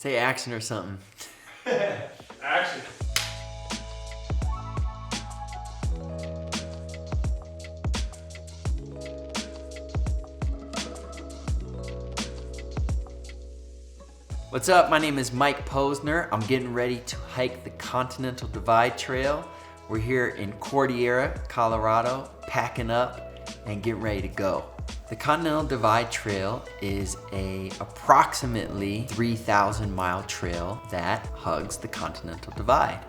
Say action or something. Action. What's up? My name is Mike Posner. I'm getting ready to hike the Continental Divide Trail. We're here in Cordillera, Colorado, packing up and getting ready to go. The Continental Divide Trail is a approximately 3,000 mile trail that hugs the Continental Divide.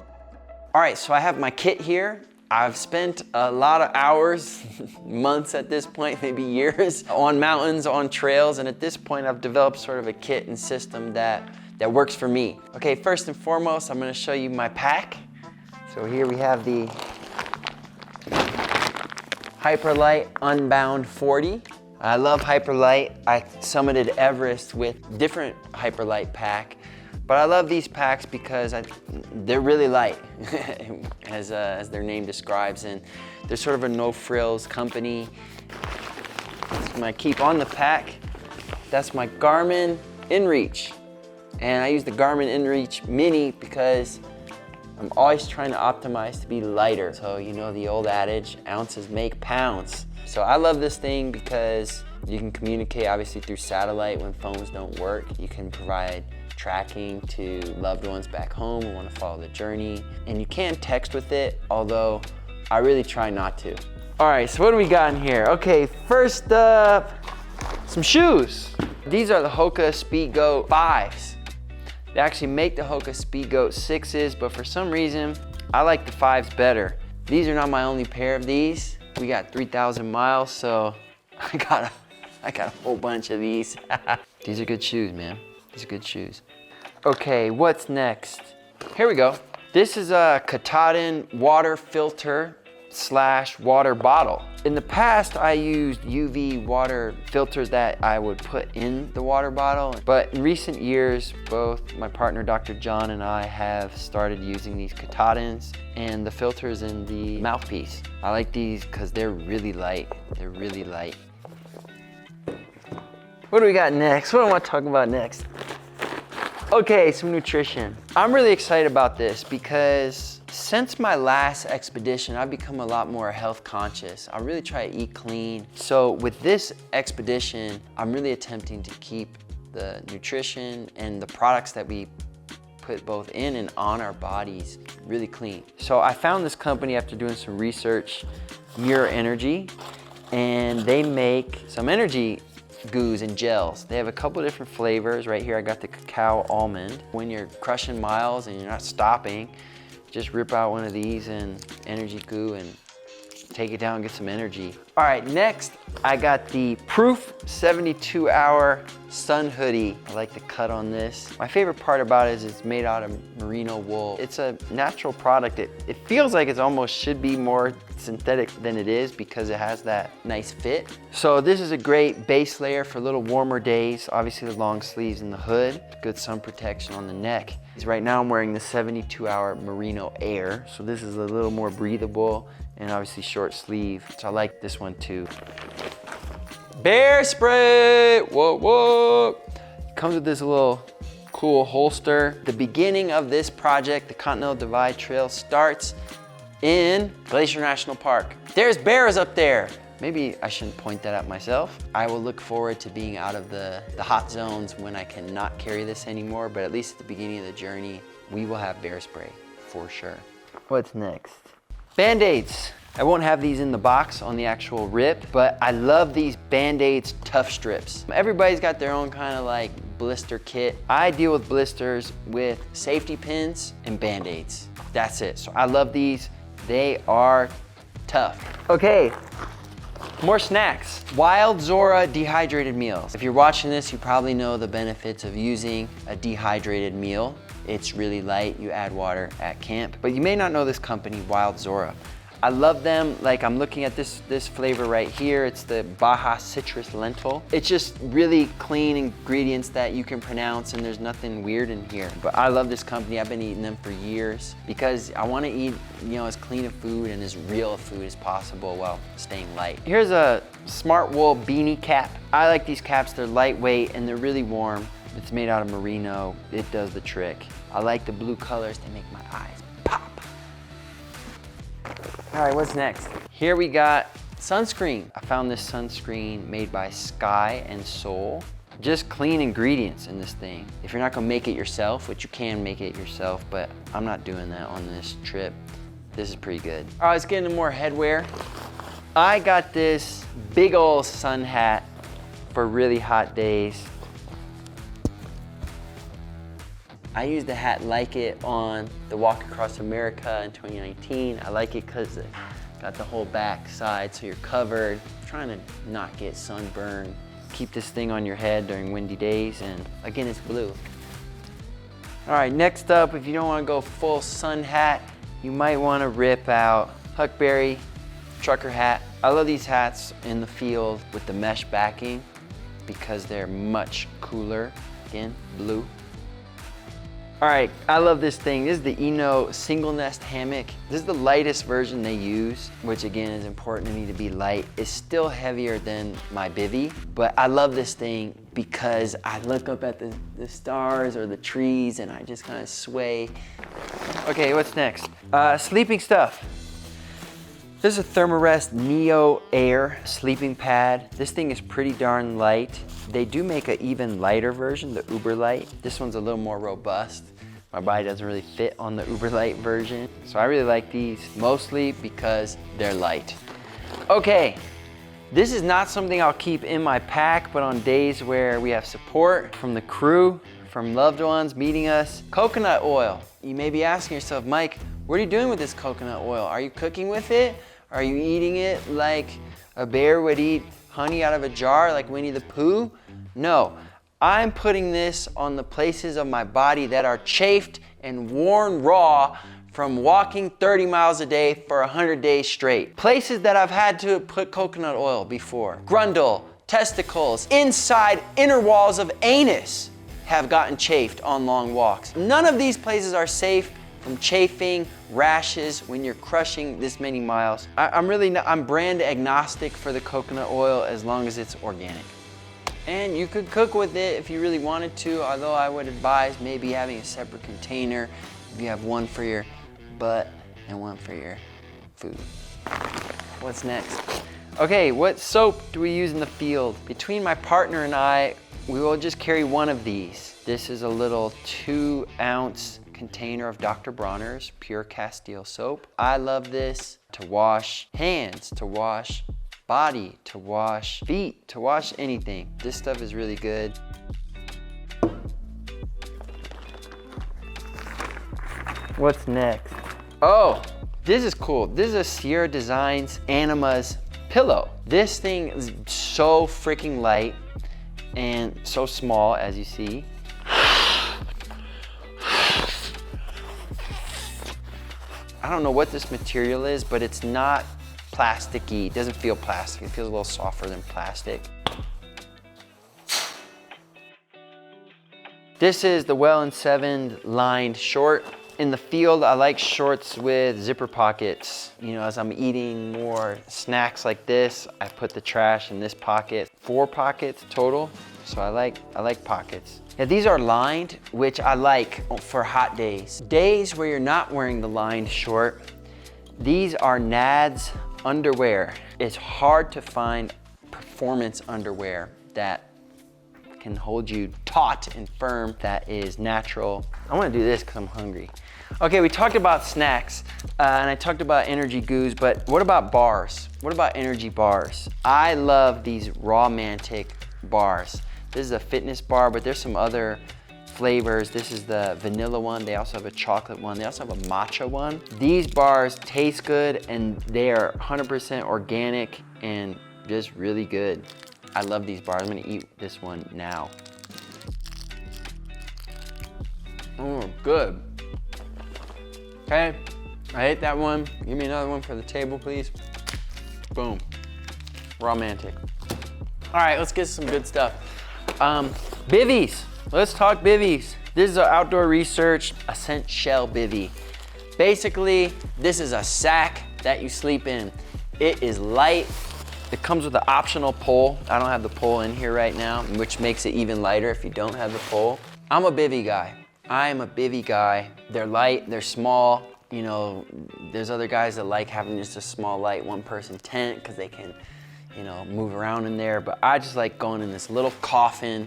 All right, so I have my kit here. I've spent a lot of hours, months at this point, maybe years, on mountains, on trails, and at this point I've developed sort of a kit and system that works for me. Okay, first and foremost, I'm gonna show you my pack. So here we have the Hyperlight Unbound 40. I love Hyperlight. I summited Everest with different Hyperlight pack. But I love these packs because they're really light, as their name describes, and they're sort of a no-frills company. So I keep on the pack. That's my Garmin InReach. And I use the Garmin InReach Mini because I'm always trying to optimize to be lighter. So you know the old adage, ounces make pounds. So I love this thing because you can communicate obviously through satellite when phones don't work. You can provide tracking to loved ones back home who want to follow the journey. And you can text with it, although I really try not to. All right, so what do we got in here? Okay, first up, some shoes. These are the Hoka Speedgoat 5s. They actually make the Hoka Speedgoat 6s, but for some reason, I like the 5s better. These are not my only pair of these. We got 3,000 miles, so I got a whole bunch of these. These are good shoes, man. These are good shoes. Okay, what's next? Here we go. This is a Katahdin water filter / water bottle. In the past, I used UV water filters that I would put in the water bottle, but in recent years, both my partner, Dr. John, and I have started using these Katahdins and the filters in the mouthpiece. I like these because they're really light. They're really light. What do we got next? What do I want to talk about next? Okay, some nutrition. I'm really excited about this because since my last expedition, I've become a lot more health conscious. I really try to eat clean. So with this expedition, I'm really attempting to keep the nutrition and the products that we put both in and on our bodies really clean. So I found this company after doing some research, Mirror Energy, and they make some energy goos and gels. They have a couple different flavors. Right here I got the cacao almond. When you're crushing miles and you're not stopping, just rip out one of these and energy goo and take it down and get some energy. All right, next I got the Proof 72-hour sun hoodie. I like the cut on this. My favorite part about it is it's made out of merino wool. It's a natural product. It feels like it almost should be more synthetic than it is because it has that nice fit. So this is a great base layer for a little warmer days. Obviously the long sleeves and the hood. Good sun protection on the neck. Right now I'm wearing the 72-hour merino air. So this is a little more breathable and obviously short sleeve. So I like this one too. Bear spray, whoa, whoa. Comes with this little cool holster. The beginning of this project, the Continental Divide Trail, starts in Glacier National Park. There's bears up there. Maybe I shouldn't point that out myself. I will look forward to being out of the hot zones when I cannot carry this anymore, but at least at the beginning of the journey, we will have bear spray for sure. What's next? Band-Aids. I won't have these in the box on the actual rip, but I love these Band-Aids tough strips. Everybody's got their own kind of like blister kit. I deal with blisters with safety pins and Band-Aids. That's it. So I love these. They are tough. Okay, more snacks. Wild Zora dehydrated meals. If you're watching this, you probably know the benefits of using a dehydrated meal. It's really light, you add water at camp. But you may not know this company, Wild Zora. I love them. Like I'm looking at this flavor right here. It's the Baja Citrus Lentil. It's just really clean ingredients that you can pronounce and there's nothing weird in here. But I love this company. I've been eating them for years because I want to eat, as clean a food and as real a food as possible while staying light. Here's a Smart Wool beanie cap. I like these caps. They're lightweight and they're really warm. It's made out of merino. It does the trick. I like the blue colors. They make my eyes pop. All right, what's next? Here we got sunscreen. I found this sunscreen made by Sky and Soul. Just clean ingredients in this thing. If you're not gonna make it yourself, which you can make it yourself, but I'm not doing that on this trip. This is pretty good. All right, let's get into more headwear. I got this big old sun hat for really hot days. I used the hat like it on the Walk Across America in 2019. I like it because it got the whole back side so you're covered. I'm trying to not get sunburned. Keep this thing on your head during windy days, and again, it's blue. All right, next up, if you don't want to go full sun hat, you might want to rip out Huckberry trucker hat. I love these hats in the field with the mesh backing because they're much cooler. Again, blue. All right, I love this thing. This is the Eno single nest hammock. This is the lightest version they use, which again is important to me to be light. It's still heavier than my bivy, but I love this thing because I look up at the stars or the trees and I just kind of sway. Okay, what's next? Sleeping stuff. This is a Thermarest Neo Air sleeping pad. This thing is pretty darn light. They do make an even lighter version, the Uber Light. This one's a little more robust. My body doesn't really fit on the Uber Light version. So I really like these mostly because they're light. Okay, this is not something I'll keep in my pack, but on days where we have support from the crew, from loved ones meeting us, coconut oil. You may be asking yourself, Mike, what are you doing with this coconut oil? Are you cooking with it? Are you eating it like a bear would eat honey out of a jar like Winnie the Pooh? No, I'm putting this on the places of my body that are chafed and worn raw from walking 30 miles a day for 100 days straight. Places that I've had to put coconut oil before. Grundle, testicles, inside inner walls of anus have gotten chafed on long walks. None of these places are safe from chafing, rashes when you're crushing this many miles. I'm brand agnostic for the coconut oil as long as it's organic. And you could cook with it if you really wanted to, although I would advise maybe having a separate container if you have one for your butt and one for your food. What's next? Okay, what soap do we use in the field? Between my partner and I, we will just carry one of these. This is a little 2-ounce container of Dr. Bronner's Pure Castile soap. I love this to wash hands, to wash body, to wash feet, to wash anything. This stuff is really good. What's next? Oh, this is cool. This is a Sierra Designs Anima's pillow. This thing is so freaking light and so small, as you see. I don't know what this material is, but it's not plasticky. It doesn't feel plastic. It feels a little softer than plastic. This is the Well & Seven lined short. In the field, I like shorts with zipper pockets. You know, as I'm eating more snacks like this, I put the trash in this pocket. 4 pockets total, so I like pockets. Yeah, these are lined, which I like for hot days. Days where you're not wearing the lined short, these are Nads underwear. It's hard to find performance underwear that can hold you taut and firm, that is natural. I wanna do this because I'm hungry. Okay, we talked about snacks and I talked about energy goos, but what about bars? What about energy bars? I love these Raw Mantic bars. This is a fitness bar, but there's some other flavors. This is the vanilla one. They also have a chocolate one. They also have a matcha one. These bars taste good and they are 100% organic and just really good. I love these bars. I'm gonna eat this one now. Oh, good. Okay, I ate that one. Give me another one for the table, please. Boom, Raw Mantic. All right, let's get some good stuff. Bivvies, let's talk bivvies. This is our Outdoor Research Ascent Shell bivvy. Basically, this is a sack that you sleep in. It is light, It comes with an optional pole. I don't have the pole in here right now, which makes it even lighter if you don't have the pole. I'm a bivvy guy. I am a bivvy guy. They're light, they're small. You know, there's other guys that like having just a small, light one-person tent because they can, you know, move around in there. But I just like going in this little coffin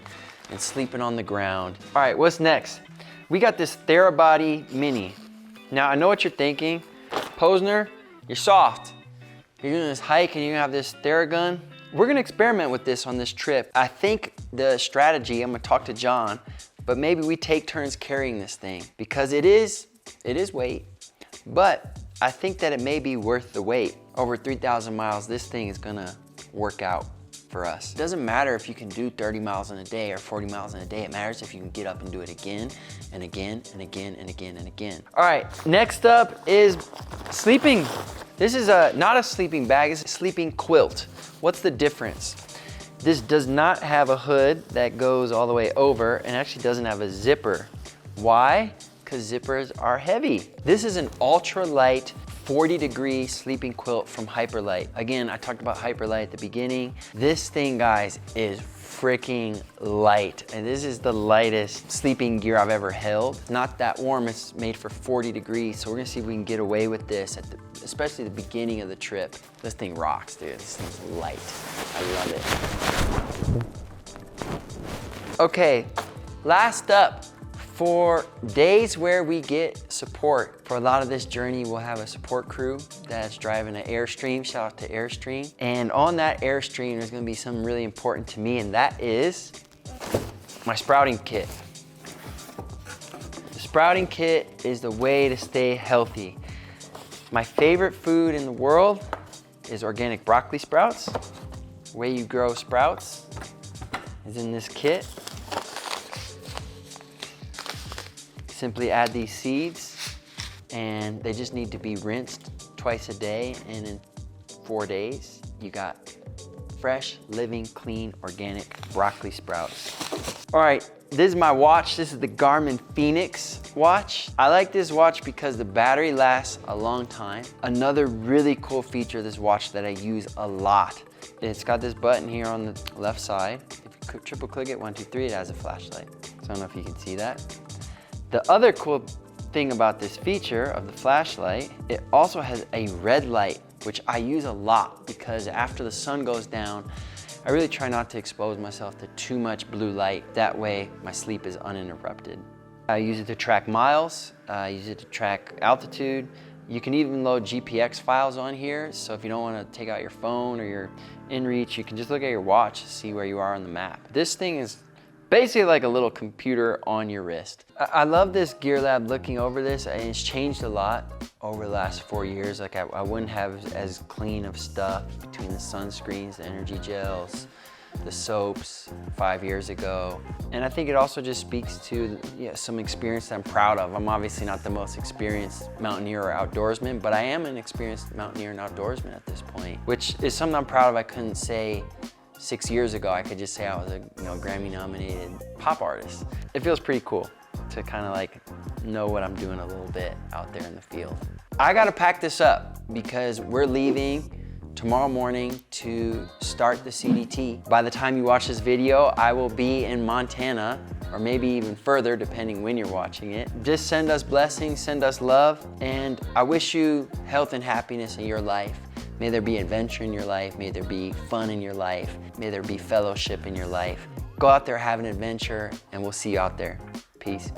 and sleeping on the ground. All right, what's next? We got this Therabody Mini. Now, I know what you're thinking. Posner, you're soft. You're doing this hike and you're gonna have this Theragun. We're gonna experiment with this on this trip. I think the strategy, I'm gonna talk to John, but maybe we take turns carrying this thing because it is weight, but I think that it may be worth the wait. Over 3,000 miles, this thing is gonna work out for us. It doesn't matter if you can do 30 miles in a day or 40 miles in a day. It matters if you can get up and do it again and again and again and again and again. All right, next up is sleeping. This is not a sleeping bag, it's a sleeping quilt. What's the difference? This does not have a hood that goes all the way over and actually doesn't have a zipper. Why? Because zippers are heavy. This is an ultra light 40-degree sleeping quilt from Hyperlight. Again, I talked about Hyperlight at the beginning. This thing, guys, is freaking light. And this is the lightest sleeping gear I've ever held. It's not that warm, it's made for 40 degrees. So we're gonna see if we can get away with this, especially the beginning of the trip. This thing rocks, dude. This thing's light. I love it. Okay, last up. For days where we get support, for a lot of this journey, we'll have a support crew that's driving an Airstream. Shout out to Airstream. And on that Airstream, there's gonna be something really important to me, and that is my sprouting kit. The sprouting kit is the way to stay healthy. My favorite food in the world is organic broccoli sprouts. The way you grow sprouts is in this kit. Simply add these seeds and they just need to be rinsed twice a day, and in 4 days, you got fresh, living, clean, organic broccoli sprouts. All right, this is my watch. This is the Garmin Phoenix watch. I like this watch because the battery lasts a long time. Another really cool feature of this watch that I use a lot, it's got this button here on the left side. If you triple click it, 1, 2, 3, it has a flashlight. So I don't know if you can see that. The other cool thing about this feature of the flashlight, it also has a red light, which I use a lot because after the sun goes down, I really try not to expose myself to too much blue light. That way, my sleep is uninterrupted. I use it to track miles. I use it to track altitude. You can even load GPX files on here. So if you don't want to take out your phone or your inReach, you can just look at your watch to see where you are on the map. This thing is basically like a little computer on your wrist. I love this Gear Lab looking over this, and it's changed a lot over the last 4 years. Like I wouldn't have as clean of stuff between the sunscreens, the energy gels, the soaps 5 years ago. And I think it also just speaks to some experience that I'm proud of. I'm obviously not the most experienced mountaineer or outdoorsman, but I am an experienced mountaineer and outdoorsman at this point, which is something I'm proud of. I couldn't say 6 years ago. I could just say I was a Grammy-nominated pop artist. It feels pretty cool to kind of like know what I'm doing a little bit out there in the field. I gotta pack this up because we're leaving tomorrow morning to start the CDT. By the time you watch this video, I will be in Montana, or maybe even further, depending when you're watching it. Just send us blessings, send us love, and I wish you health and happiness in your life. May there be adventure in your life. May there be fun in your life. May there be fellowship in your life. Go out there, have an adventure, and we'll see you out there. Peace.